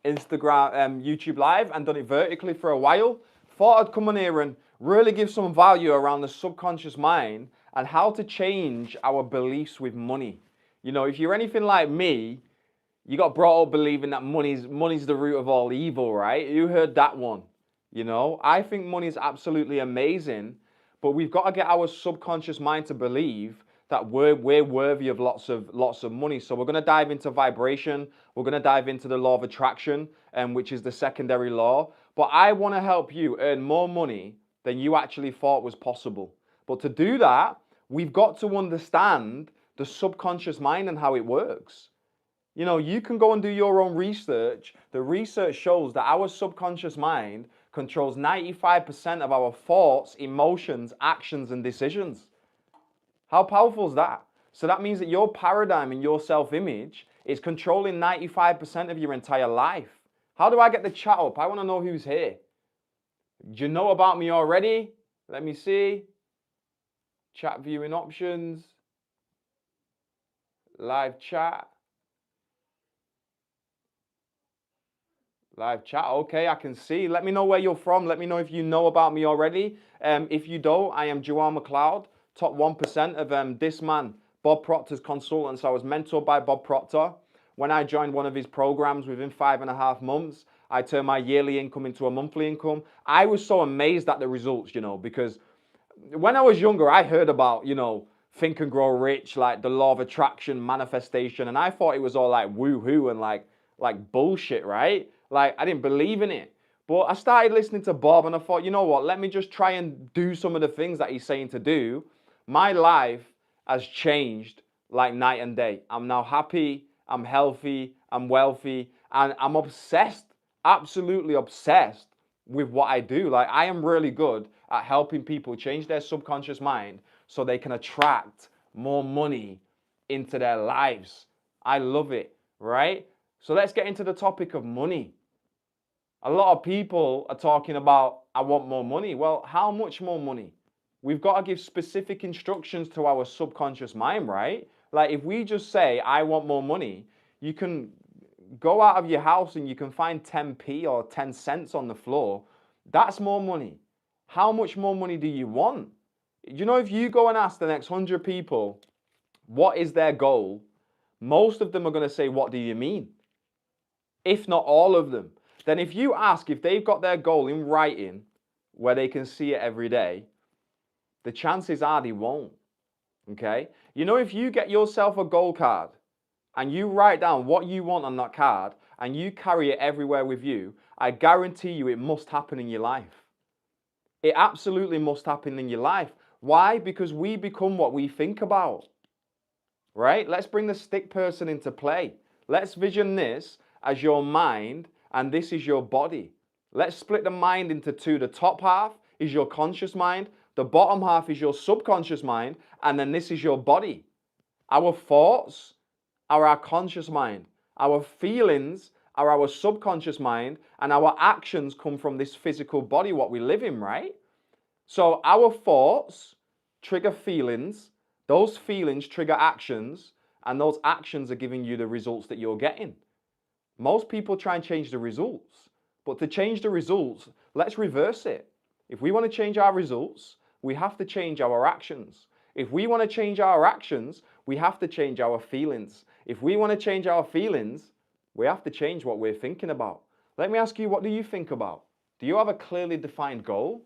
Instagram, YouTube Live and done it vertically for a while. Thought I'd come on here and really give some value around the subconscious mind and how to change our beliefs with money. You know, if you're anything like me, you got brought up believing that money's the root of all evil, right? You heard that one. You know, I think money is absolutely amazing, but we've got to get our subconscious mind to believe that we're worthy of lots of money. So we're going to dive into vibration. We're going to dive into the law of attraction, which is the secondary law. But I want to help you earn more money than you actually thought was possible. But to do that, we've got to understand the subconscious mind and how it works. You know, you can go and do your own research. The research shows that our subconscious mind controls 95% of our thoughts, emotions, actions, and decisions. How powerful is that? So that means that your paradigm and your self-image is controlling 95% of your entire life. How do I get the chat up? I want to know who's here. Do you know about me already? Let me see. Chat viewing options. Live chat. Live chat, okay, I can see. Let me know where you're from. Let me know if you know about me already. If you don't, I am Joel McLeod, top 1% of this man, Bob Proctor's consultants. I was mentored by Bob Proctor. When I joined one of his programs within 5.5 months, I turned my yearly income into a monthly income. I was so amazed at the results, you know, because when I was younger, I heard about, you know, Think and Grow Rich, like the law of attraction, manifestation, and I thought it was all like woo-hoo and like bullshit, right? Like, I didn't believe in it. But I started listening to Bob and I thought, you know what, let me just try and do some of the things that he's saying to do. My life has changed like night and day. I'm now happy, I'm healthy, I'm wealthy, and I'm obsessed, absolutely obsessed with what I do. Like, I am really good at helping people change their subconscious mind so they can attract more money into their lives. I love it, right? So let's get into the topic of money. A lot of people are talking about, I want more money. Well, how much more money? We've got to give specific instructions to our subconscious mind, right? Like if we just say, I want more money, you can go out of your house and you can find 10p or 10 cents on the floor. That's more money. How much more money do you want? You know, if you go and ask the next 100 people, what is their goal? Most of them are going to say, what do you mean? If not all of them. Then if you ask if they've got their goal in writing where they can see it every day, the chances are they won't. Okay? You know, if you get yourself a goal card and you write down what you want on that card and you carry it everywhere with you, I guarantee you it must happen in your life. It absolutely must happen in your life. Why? Because we become what we think about. Right? Let's bring the stick person into play. Let's vision this as your mind and this is your body. Let's split the mind into two. The top half is your conscious mind. The bottom half is your subconscious mind. And then this is your body. Our thoughts are our conscious mind. Our feelings are our subconscious mind. And our actions come from this physical body, what we live in, right? So our thoughts trigger feelings. Those feelings trigger actions. And those actions are giving you the results that you're getting. Most people try and change the results, but to change the results, let's reverse it. If we want to change our results, we have to change our actions. If we want to change our actions, we have to change our feelings. If we want to change our feelings, we have to change what we're thinking about. Let me ask you, what do you think about? Do you have a clearly defined goal?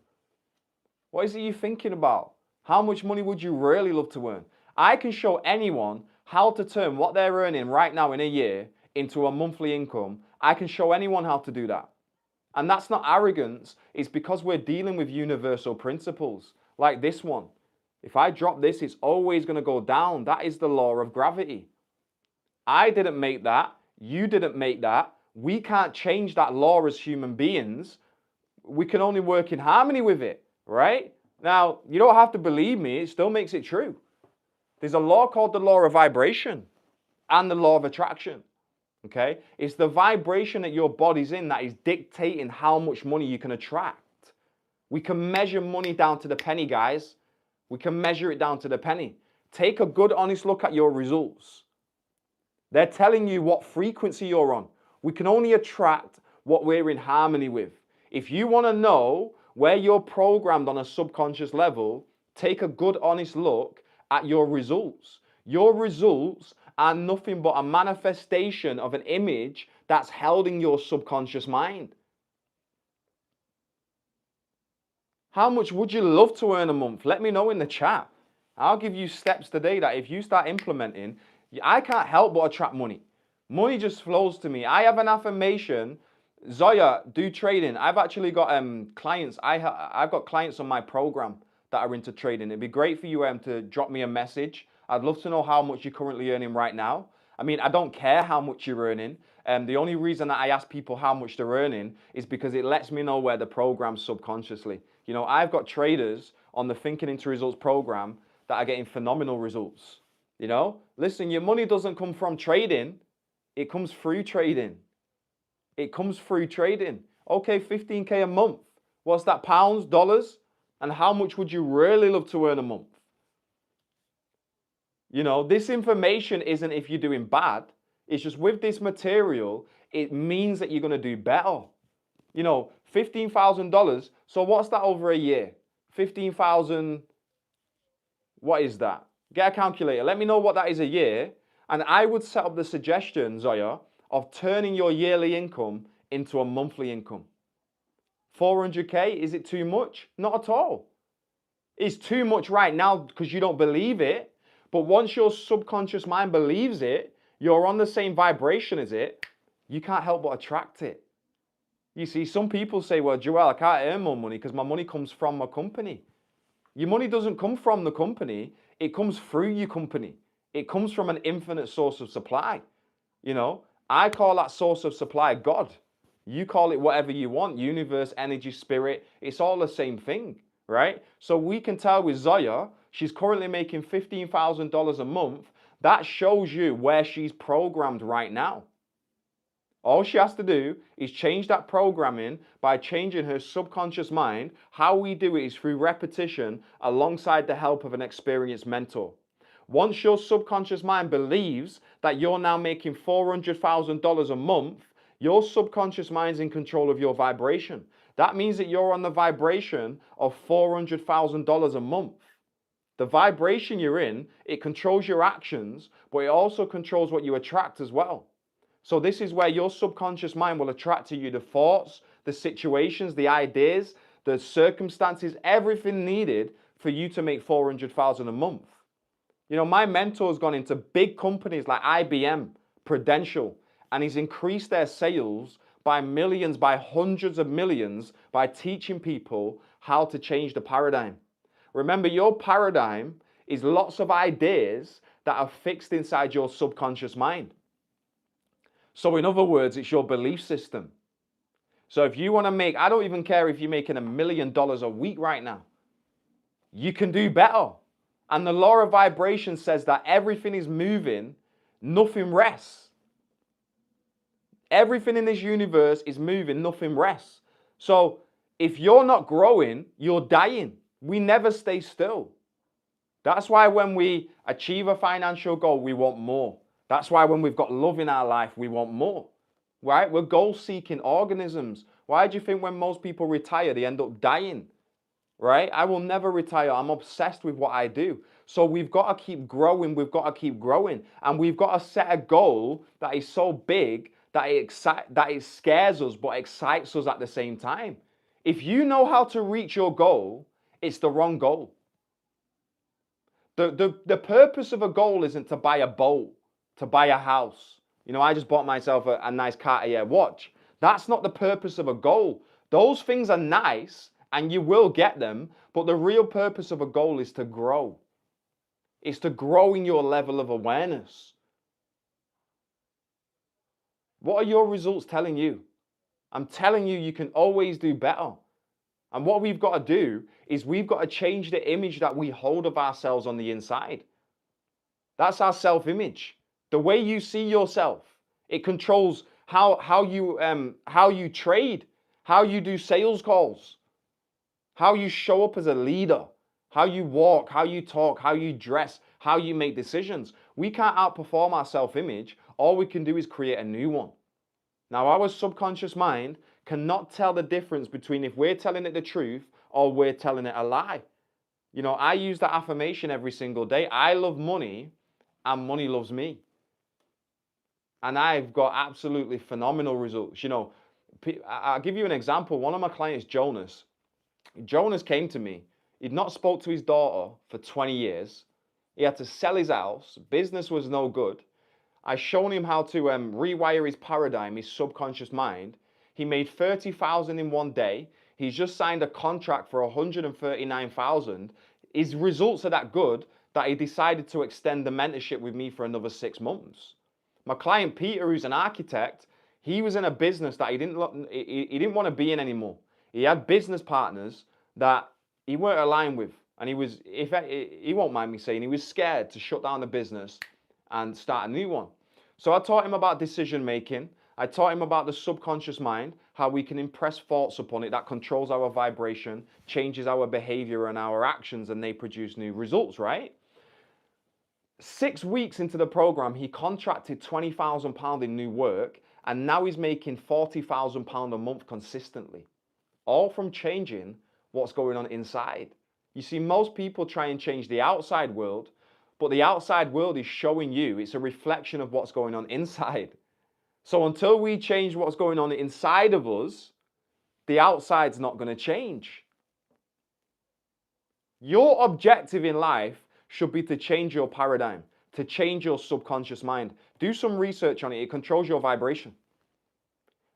What is it you're thinking about? How much money would you really love to earn? I can show anyone how to turn what they're earning right now in a year into a monthly income. I can show anyone how to do that. And that's not arrogance. It's because we're dealing with universal principles like this one. If I drop this, it's always going to go down. That is the law of gravity. I didn't make that. You didn't make that. We can't change that law as human beings. We can only work in harmony with it, right? Now, you don't have to believe me. It still makes it true. There's a law called the law of vibration and the law of attraction. Okay? It's the vibration that your body's in that is dictating how much money you can attract. We can measure money down to the penny, guys. We can measure it down to the penny. Take a good, honest look at your results. They're telling you what frequency you're on. We can only attract what we're in harmony with. If you want to know where you're programmed on a subconscious level, take a good, honest look at your results. Your results are nothing but a manifestation of an image that's held in your subconscious mind. How much would you love to earn a month? Let me know in the chat. I'll give you steps today that if you start implementing, I can't help but attract money. Money just flows to me. I have an affirmation. Zoya, do trading. I've actually got clients. I've got clients on my program that are into trading. It'd be great for you to drop me a message. I'd love to know how much you're currently earning right now. I mean, I don't care how much you're earning. The only reason that I ask people how much they're earning is because it lets me know where the program's subconsciously. You know, I've got traders on the Thinking into Results program that are getting phenomenal results. You know, listen, your money doesn't come from trading. It comes through trading. It comes through trading. Okay, 15K a month. What's that, pounds, dollars? And how much would you really love to earn a month? You know, this information isn't if you're doing bad. It's just with this material, it means that you're going to do better. You know, $15,000. So what's that over a year? 15,000. What is that? Get a calculator. Let me know what that is a year. And I would set up the suggestion, Zoya, of turning your yearly income into a monthly income. 400K, is it too much? Not at all. It's too much right now because you don't believe it. But once your subconscious mind believes it, you're on the same vibration as it, you can't help but attract it. You see, some people say, well, Joel, I can't earn more money because my money comes from my company. Your money doesn't come from the company. It comes through your company. It comes from an infinite source of supply. You know, I call that source of supply God. You call it whatever you want, universe, energy, spirit. It's all the same thing, right? So we can tell with Zoya, she's currently making $15,000 a month. That shows you where she's programmed right now. All she has to do is change that programming by changing her subconscious mind. How we do it is through repetition alongside the help of an experienced mentor. Once your subconscious mind believes that you're now making $400,000 a month, your subconscious mind's in control of your vibration. That means that you're on the vibration of $400,000 a month. The vibration you're in, it controls your actions, but it also controls what you attract as well. So this is where your subconscious mind will attract to you the thoughts, the situations, the ideas, the circumstances, everything needed for you to make $400,000 a month. You know, my mentor's gone into big companies like IBM, Prudential, and he's increased their sales by millions, by hundreds of millions, by teaching people how to change the paradigm. Remember, your paradigm is lots of ideas that are fixed inside your subconscious mind. So in other words, it's your belief system. So if you want to make, I don't even care if you're making $1 million a week right now. You can do better. And the law of vibration says that everything is moving, nothing rests. Everything in this universe is moving, nothing rests. So if you're not growing, you're dying. We never stay still. That's why when we achieve a financial goal, we want more. That's why when we've got love in our life, we want more, right? We're goal-seeking organisms. Why do you think when most people retire, they end up dying, right? I will never retire. I'm obsessed with what I do. So we've got to keep growing. We've got to keep growing. And we've got to set a goal that is so big that it scares us but excites us at the same time. If you know how to reach your goal, it's the wrong goal. The purpose of a goal isn't to buy a boat, to buy a house. You know, I just bought myself a nice Cartier watch. That's not the purpose of a goal. Those things are nice and you will get them, but the real purpose of a goal is to grow. It's to grow in your level of awareness. What are your results telling you? I'm telling you, you can always do better. And what we've got to do is we've got to change the image that we hold of ourselves on the inside. That's our self-image. The way you see yourself, it controls how you trade, how you do sales calls, how you show up as a leader, how you walk, how you talk, how you dress, how you make decisions. We can't outperform our self-image. All we can do is create a new one. Now, our subconscious mind cannot tell the difference between if we're telling it the truth or we're telling it a lie. You know, I use that affirmation every single day. I love money and money loves me. And I've got absolutely phenomenal results. You know, I'll give you an example. One of my clients, Jonas came to me. He'd not spoke to his daughter for 20 years. He had to sell his house. Business was no good. I shown him how to rewire his paradigm, his subconscious mind. He made 30,000 in one day. He's just signed a contract for 139,000. His results are that good that he decided to extend the mentorship with me for another 6 months. My client Peter, who's an architect, he was in a business that he didn't want to be in anymore. He had business partners that he weren't aligned with, and he won't mind me saying, he was scared to shut down the business and start a new one. So I taught him about decision making. I taught him about the subconscious mind, how we can impress thoughts upon it that controls our vibration, changes our behavior and our actions, and they produce new results, right? 6 weeks into the program, he contracted £20,000 in new work, and now he's making £40,000 a month consistently, all from changing what's going on inside. You see, most people try and change the outside world, but the outside world is showing you, it's a reflection of what's going on inside. So until we change what's going on inside of us, the outside's not going to change. Your objective in life should be to change your paradigm, to change your subconscious mind. Do some research on it. It controls your vibration.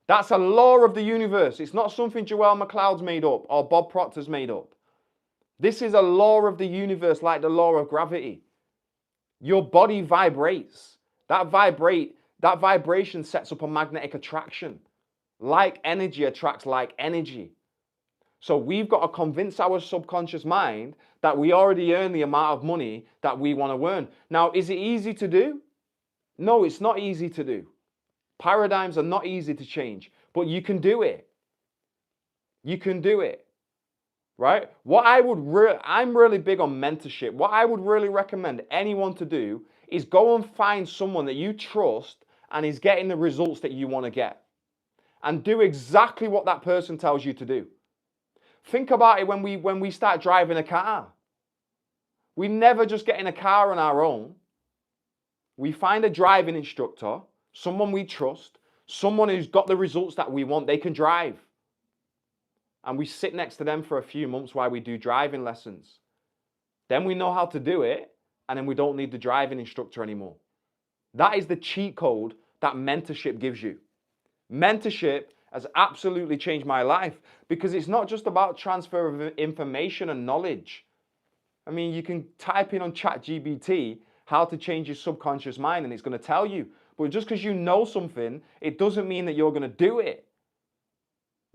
That's a law of the universe. It's not something Joel McLeod's made up or Bob Proctor's made up. This is a law of the universe, like the law of gravity. Your body vibrates. That vibration sets up a magnetic attraction. Like energy attracts like energy. So we've got to convince our subconscious mind that we already earn the amount of money that we want to earn. Now, is it easy to do? No, it's not easy to do. Paradigms are not easy to change, but you can do it. You can do it, right? I'm really big on mentorship. What I would really recommend anyone to do is go and find someone that you trust and is getting the results that you want to get. And do exactly what that person tells you to do. Think about it when we start driving a car. We never just get in a car on our own. We find a driving instructor, someone we trust, someone who's got the results that we want. They can drive. And we sit next to them for a few months while we do driving lessons. Then we know how to do it, and then we don't need the driving instructor anymore. That is the cheat code that mentorship gives you. Mentorship has absolutely changed my life because it's not just about transfer of information and knowledge. I mean, you can type in on ChatGPT how to change your subconscious mind and it's going to tell you. But just because you know something, it doesn't mean that you're going to do it.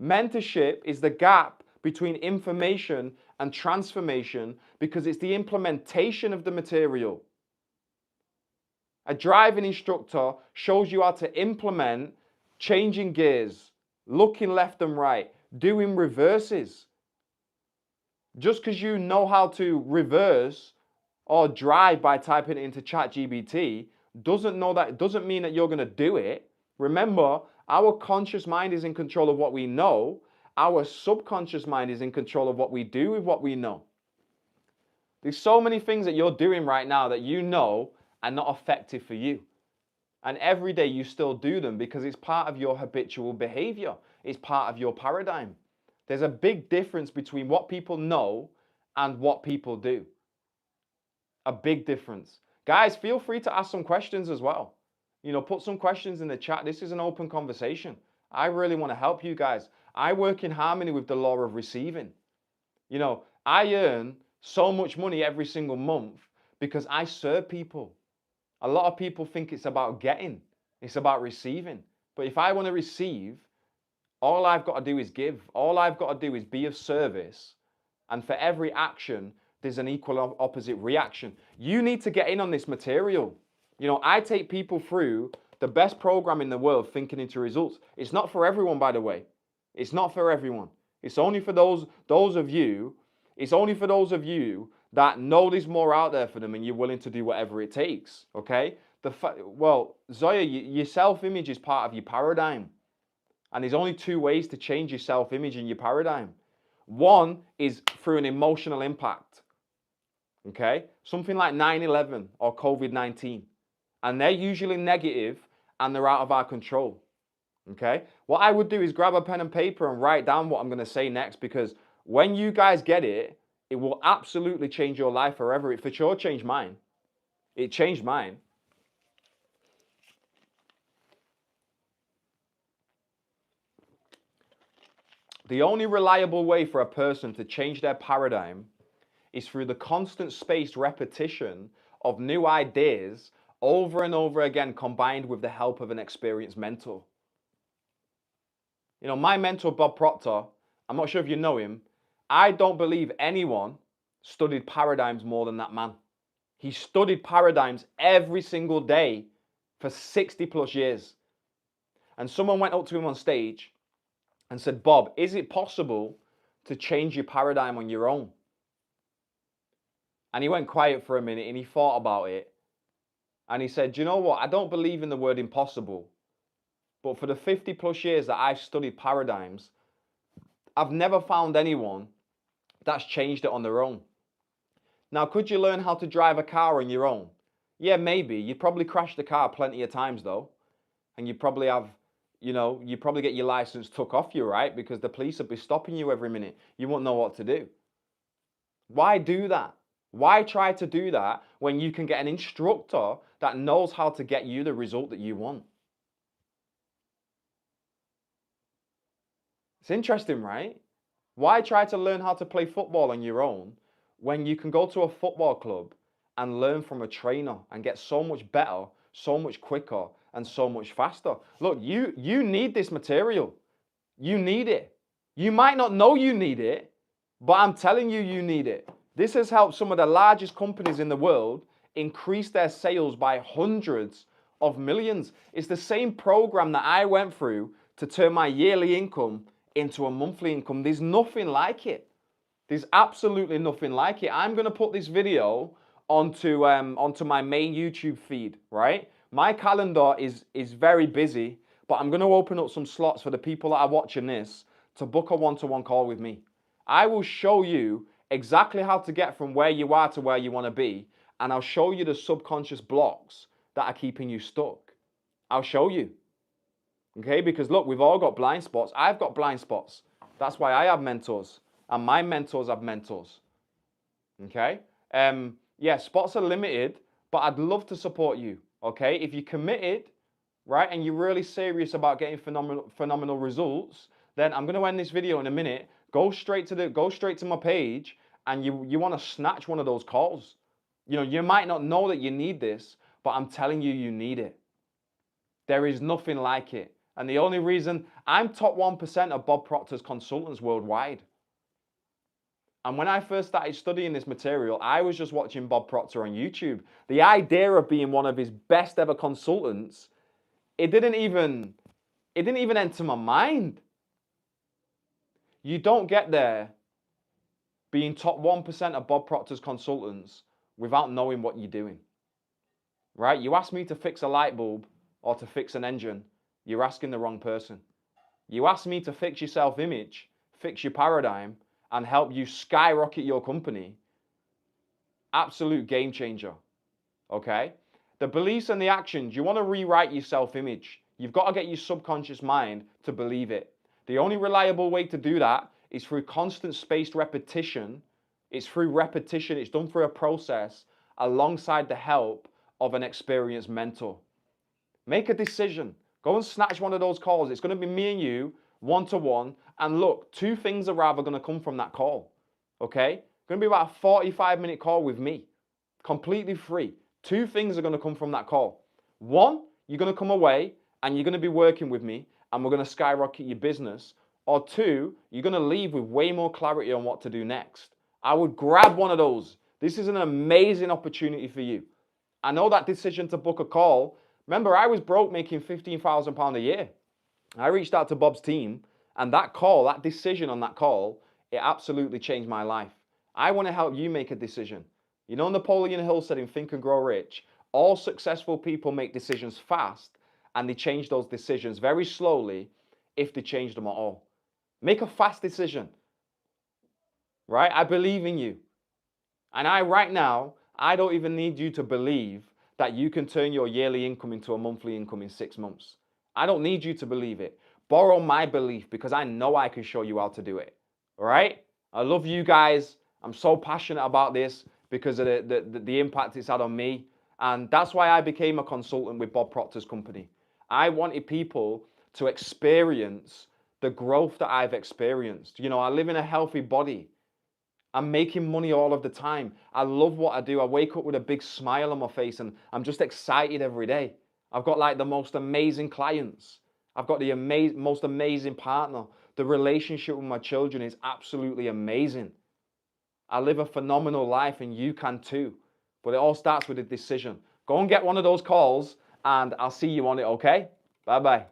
Mentorship is the gap between information and transformation because it's the implementation of the material. A driving instructor shows you how to implement changing gears, looking left and right, doing reverses. Just because you know how to reverse or drive by typing it into ChatGPT doesn't mean that you're going to do it. Remember, our conscious mind is in control of what we know. Our subconscious mind is in control of what we do with what we know. There's so many things that you're doing right now that you know are not effective for you. And every day you still do them because it's part of your habitual behavior. It's part of your paradigm. There's a big difference between what people know and what people do. A big difference. Guys, feel free to ask some questions as well. You know, put some questions in the chat. This is an open conversation. I really want to help you guys. I work in harmony with the law of receiving. You know, I earn so much money every single month because I serve people. A lot of people think it's about getting. It's about receiving. But if I want to receive, all I've got to do is give. All I've got to do is be of service. And for every action, there's an equal opposite reaction. You need to get in on this material. You know, I take people through the best program in the world, Thinking into Results. It's not for everyone, by the way. It's not for everyone. It's only for those of you. It's only for those of you that know there's more out there for them and you're willing to do whatever it takes, okay? Zoya, your self-image is part of your paradigm. And there's only two ways to change your self-image and your paradigm. One is through an emotional impact. Okay? Something like 9/11 or COVID-19. And they're usually negative and they're out of our control. Okay? What I would do is grab a pen and paper and write down what I'm going to say next, because when you guys get it, it will absolutely change your life forever. It for sure changed mine. It changed mine. The only reliable way for a person to change their paradigm is through the constant spaced repetition of new ideas over and over again, combined with the help of an experienced mentor. You know, my mentor, Bob Proctor, I'm not sure if you know him, I don't believe anyone studied paradigms more than that man. He studied paradigms every single day for 60 plus years. And someone went up to him on stage and said, Bob, is it possible to change your paradigm on your own? And he went quiet for a minute and he thought about it. And he said, do you know what? I don't believe in the word impossible. But for the 50 plus years that I've studied paradigms, I've never found anyone that's changed it on their own. Now, could you learn how to drive a car on your own? Yeah, maybe. You'd probably crash the car plenty of times though. And you probably have, you know, you probably get your license took off you, right? Because the police would be stopping you every minute. You won't know what to do. Why do that? Why try to do that when you can get an instructor that knows how to get you the result that you want? It's interesting, right? Why try to learn how to play football on your own when you can go to a football club and learn from a trainer and get so much better, so much quicker, and so much faster? Look, you need this material. You need it. You might not know you need it, but I'm telling you, you need it. This has helped some of the largest companies in the world increase their sales by hundreds of millions. It's the same program that I went through to turn my yearly income into a monthly income. There's nothing like it. There's absolutely nothing like it. I'm going to put this video onto my main YouTube feed, right? My calendar is very busy, but I'm going to open up some slots for the people that are watching this to book a one-to-one call with me. I will show you exactly how to get from where you are to where you want to be, and I'll show you the subconscious blocks that are keeping you stuck. I'll show you. Okay, because look, we've all got blind spots. I've got blind spots. That's why I have mentors, and my mentors have mentors. Okay, yeah, spots are limited, but I'd love to support you. Okay, if you're committed, right, and you're really serious about getting phenomenal results, then I'm going to end this video in a minute. Go straight to my page, and you want to snatch one of those calls. You know, you might not know that you need this, but I'm telling you, you need it. There is nothing like it. And the only reason I'm top 1% of Bob Proctor's consultants worldwide. And when I first started studying this material, I was just watching Bob Proctor on YouTube. The idea of being one of his best ever consultants, it didn't even enter my mind. You don't get there being top 1% of Bob Proctor's consultants without knowing what you're doing. Right? You ask me to fix a light bulb or to fix an engine, you're asking the wrong person. You ask me to fix your self-image, fix your paradigm, and help you skyrocket your company. Absolute game changer. Okay? The beliefs and the actions, you want to rewrite your self-image. You've got to get your subconscious mind to believe it. The only reliable way to do that is through constant spaced repetition. It's through repetition. It's done through a process alongside the help of an experienced mentor. Make a decision. Go and snatch one of those calls. It's going to be me and you, one-to-one. And look, two things are rather going to come from that call. Okay? Going to be about a 45-minute call with me. Completely free. Two things are going to come from that call. One, you're going to come away and you're going to be working with me and we're going to skyrocket your business. Or two, you're going to leave with way more clarity on what to do next. I would grab one of those. This is an amazing opportunity for you. I know that decision to book a call. Remember, I was broke making £15,000 a year. I reached out to Bob's team, and that call, that decision on that call, it absolutely changed my life. I want to help you make a decision. You know, Napoleon Hill said in Think and Grow Rich, all successful people make decisions fast, and they change those decisions very slowly if they change them at all. Make a fast decision, right? I believe in you. And right now, I don't even need you to believe that you can turn your yearly income into a monthly income in 6 months. I don't need you to believe it. Borrow my belief because I know I can show you how to do it. All right? I love you guys. I'm so passionate about this because of the impact it's had on me. And that's why I became a consultant with Bob Proctor's company. I wanted people to experience the growth that I've experienced. You know, I live in a healthy body. I'm making money all of the time. I love what I do. I wake up with a big smile on my face and I'm just excited every day. I've got like the most amazing clients. I've got the most amazing partner. The relationship with my children is absolutely amazing. I live a phenomenal life and you can too. But it all starts with a decision. Go and get one of those calls and I'll see you on it, okay? Bye-bye.